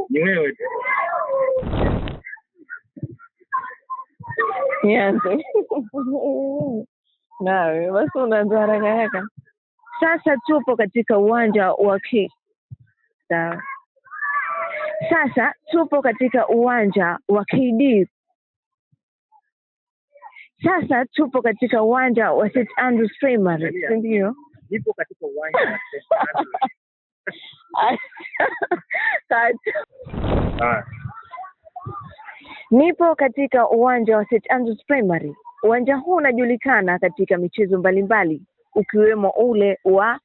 Ni wewe. Nianze. Nawe basi unaanza haraka. Sasa tupo katika uwanja wa Sawa. Sasa tupo katika uwanja wa KD. Sasa tupo katika uwanja wa St. Andrews Primary. Ndio. Nipo katika uwanja wa St. Andrews. Nipo katika uwanja wa St. Andrews Primary. Uwanja huu unajulikana katika michezo mbalimbali ukiwemo ule wa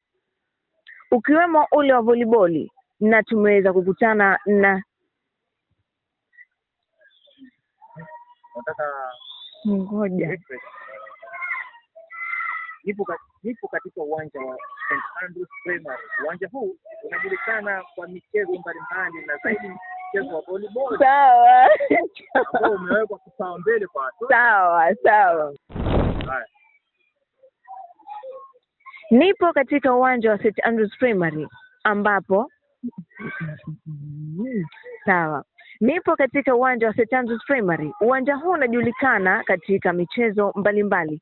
volleyball, na tumeweza kukutana na ngoja. Nipo katika uwanja wa St. Andrews Primary. Uwanja huu unajulikana kwa michezo mbalimbali na zaidi mchezo wa volleyball. Sawa. Ambao umewekwa kipaumbele kwa watu. Sawa. Nipo katika uwanja wa St. Andrews Primary ambapo Nipo katika uwanja wa St. Andrews Primary. Uwanja huu unajulikana katika michezo mbalimbali.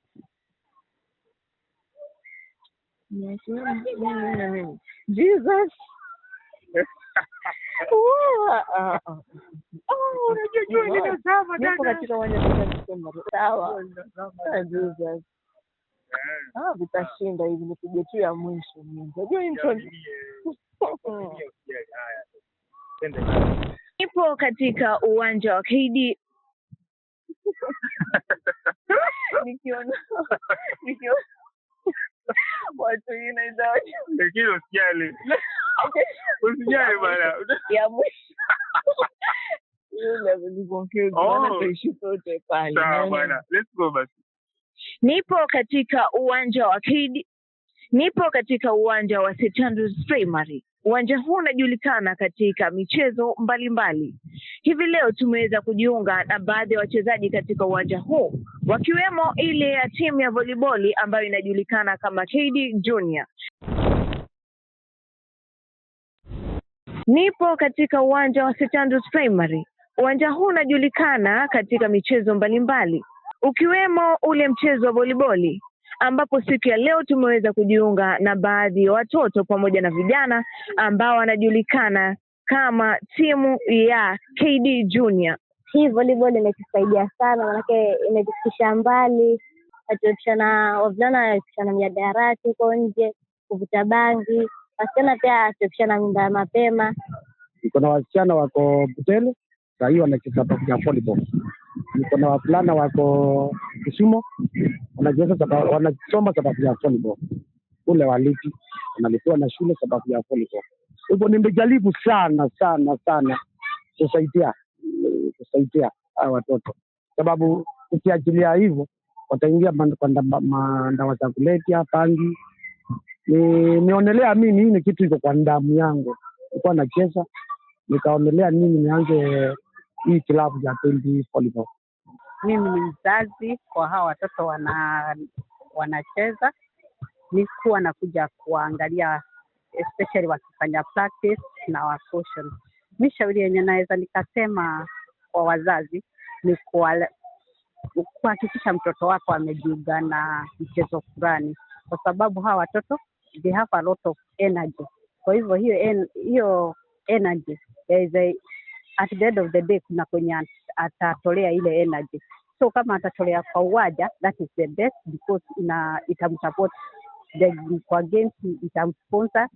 Jesus. Nipo katika uwanja wa St. Andrews Primary. Sawa. Jesus. Vitashinda hivi, nipige tu ya mwisho. Unajua intro. Nipo katika uwanja wa KD. Nikiona watu inaida lakini usijali. Usijali bana. Ya mwisho. Yule nilikonfuse bana, tuishi sote pale. Sawa bana. Let's go basi. Nipo katika uwanja wa KD. Nipo katika uwanja wa St. Andrews Primary. Uwanja huu unajulikana katika michezo mbalimbali. Hivi leo tumeweza kujiunga na baadhi ya wachezaji katika uwanja huu, wakiwemo ile ya timu ya volleyball ambayo inajulikana kama KD Junior. Nipo katika uwanja wa St. Andrews Primary. Uwanja huu unajulikana katika michezo mbalimbali, ukiwemo ule mchezo wa volleyball, ambapo siku ya leo tumeweza kujiunga na baadhi ya watoto pamoja na vijana ambao wanajulikana kama timu ya KD Junior. Hii volleyball imetusaidia sana, manake imetufikisha mbali. Tuepishana wavulana, tuepishana miadarati huko nje, kuvuta bangi. Wasichana pia tuepishana mimba ya mapema. Niko na wasichana wako Butele, sasa hiyo wanacheza volleyball. Niko na wavulana wako Kisumu, wanasoma sababu ya volleyball. Ule waliki wanalipiwa na shule sababu ya volleyball. Hivyo nimejaribu sana kusaidia hawa watoto, sababu ukiachilia hivyo wataingia madawa za kulevya, bangi. Nionelea mimi hii ni kitu iko kwa damu yangu. Nilikuwa nacheza nikaonelea mimi nianze hii klabu ya KD volleyball. Mimi ni mzazi kwa hawa watoto wanacheza. Nilikuwa nakuja kuangalia especially wakifanya practice na wa caution. Mishauri yenye naweza nikasema kwa wazazi ni kuhakikisha mtoto wako amejiunga na mchezo fulani, kwa sababu hawa watoto they have a lot of energy. Kwa hivyo hiyo energy at the end of the day kuna kwenye atatolea ile energy. So kama atatolea kwa uwanja, that is the best, because itamsupport kwa games, itamsponsor.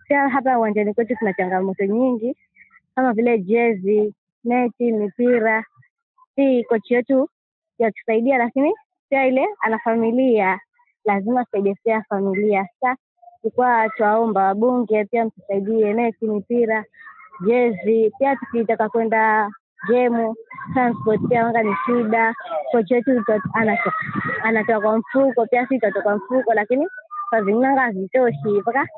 Pia hapa uwanjani kwetu kuna changamoto nyingi kama vile jezi, neti, mipira. Si kocha yetu yatusaidia, lakini pia ile ana familia, lazima saidie pia familia. Sasa tulikuwa tuwaomba wabunge pia mtusaidie neti, mipira, jezi. Pia tukitaka kwenda game, transport pia wanga ni shida. Kocha yetu anatoka kwa mfuko, pia sisi tutatoka mfuko, lakini kwa vinganga havitoshi mpaka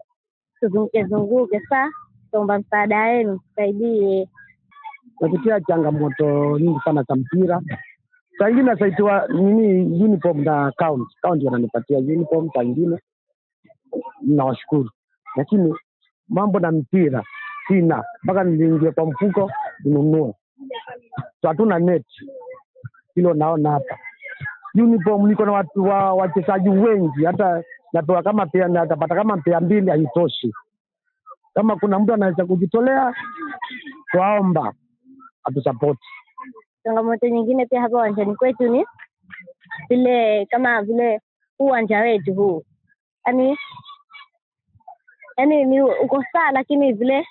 tuzunguke. Sasa tuomba msaada wenu, tusaidie. Napitia changamoto nyingi sana za mpira. Saa ingine nasaitiwa uniform na county wananipatia uniform, saa ingine ninawashukuru. Lakini mambo na mpira sina, mpaka niliingia kwa mfuko ninunue. So hatuna net, hilo naona hapa. Uniform niko na watu wachezaji wengi, hata natoa kama pia natapata kama pia 2 haitoshi. Kama kuna mtu anaweza kujitolea, tuomba atusupport. Changamoto nyingine pia hapa uwanjani kwetu ni vile kama vile uwanja wetu huu. Yaani ni uko sawa, lakini vile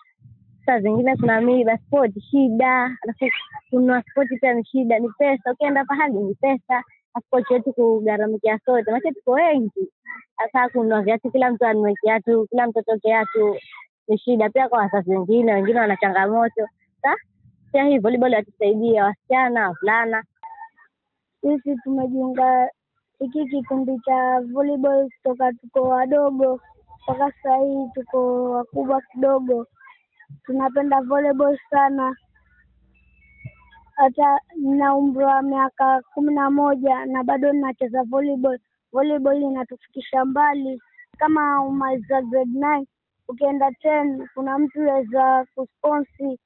saa zingine kuna miba sport shida, alafu kuna sport pia ni shida, ni pesa. Ukienda pahali ni pesa, sport yetu kugharamikia sote, maana tuko wengi. Sasa kuna viatu, kila mtu anunue kiatu, kila mtoto kiatu, ni shida pia kwa wazazi wengine wana changamoto. Sasa pia hii volleyball yatusaidia wasichana, wavulana. Sisi tumejiunga hiki kikundi cha volleyball kutoka tuko wadogo mpaka sasa hivi tuko wakubwa kidogo. Tunapenda volleyball sana. Hata nina umri wa miaka 11 na bado ninacheza volleyball. Volleyball inatufikisha mbali. Kama umaliza grade 9 ukienda 10 kuna mtu anaweza kusponsor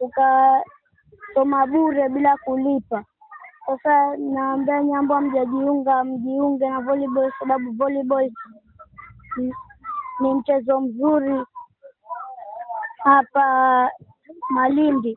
ukasoma bure bila kulipa. Sasa naambia nyambo mjiunge na volleyball, sababu volleyball ni mchezo mzuri hapa Malindi.